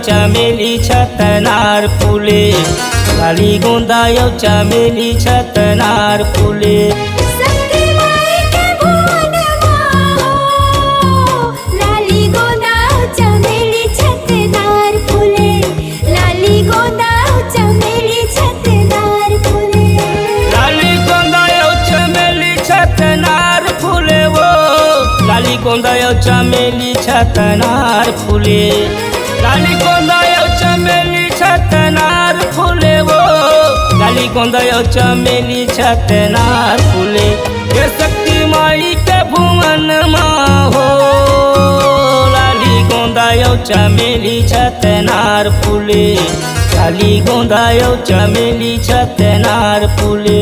चमेली छतनार फूले, लाली गोंदायो चमेली छतनार फूले। गोंदायो चमेली छतनार फूले, लाली गोंदायो चमेली छतनार फूले वो, लाली गोंदायो चमेली छतनार फूले। ये शक्ति माई के भुवन माँ हो, लाली गोंदायो चमेली छतनार फूले, लाली गोंदायो चमेली छतनार फूले।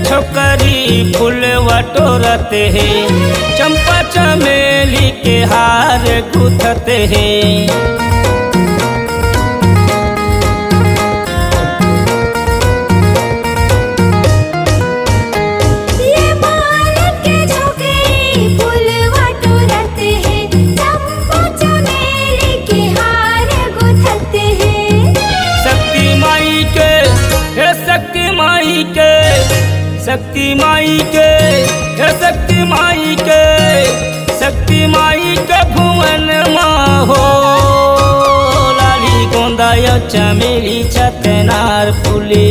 छोकरी फूल बटोरते हैं, चंपा चमेली के हार गूंथते हैं। ये मालिन के छोकरी फूल बटोरते हैं, चंपा चमेली के हार गूंथते हैं। शक्ति माई के, हे शक्ति माई के, शक्ति माई के, हे शक्ति माई के, शक्ति माई के भुवन माँ हो, लाली गोंदायो चमेली छतनार फूले,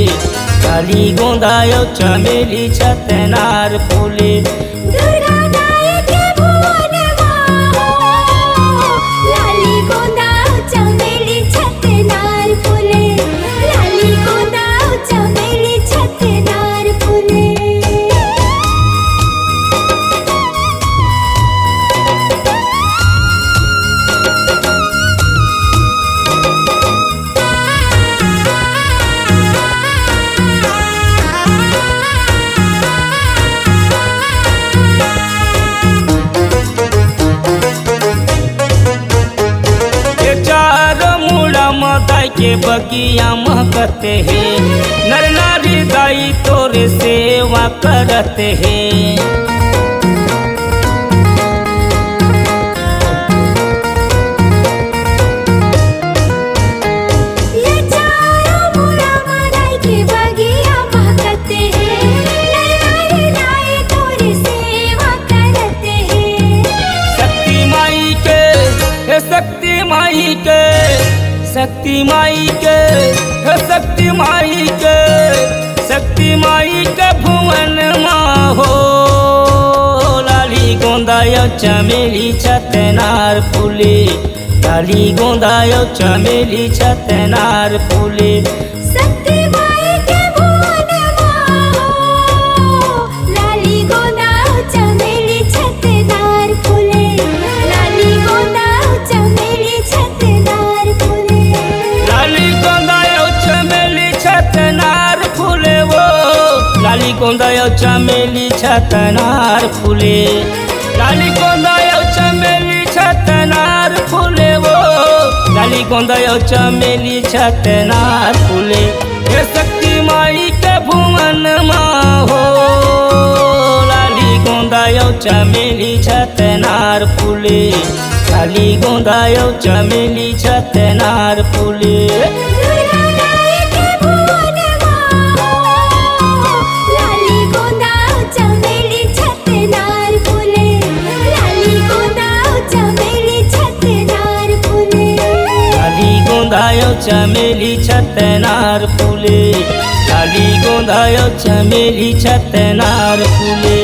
लाली गोंदायो चमेली छतनार फूले। के बगिया महकते हैं, नर नारी दाई तोरे सेवा करते हैं। ये चारों मुड़ा मदाई के बगिया महकते हैं, नर नारी दाई तोरे सेवा करते हैं। शक्ति माई के, हे शक्ति माई के, शक्ति माई के, हे शक्ति माई के, शक्ति माई के भुवन माँ हो, लाली गोंदायो चमेली छतनार फूले, लाली गोंदायो चमेली छतनार फूले। शक्ति माई के भुवन माँ हो, लाली गोंदायो चमेली छतनार फूले, लाली गोंदायो चमेली छतनार फूले। लाली गोंदायो चमेली छतनार फूले वो, लाली गोंदायो चमेली छतनार फूले, लाली गोंदायो चमेली छतनार फूले वो, लाली गोंदायो चमेली छतनार फूले। हे शक्ति माई के भुवन माँ हो, लाली गोंदायो चमेली छतनार फूले, लाली गोंदायो चमेली छतनार फूले। गोंदायो चमेली छतनार फूले, लाली गोंदायो चमेली छतनार फूले।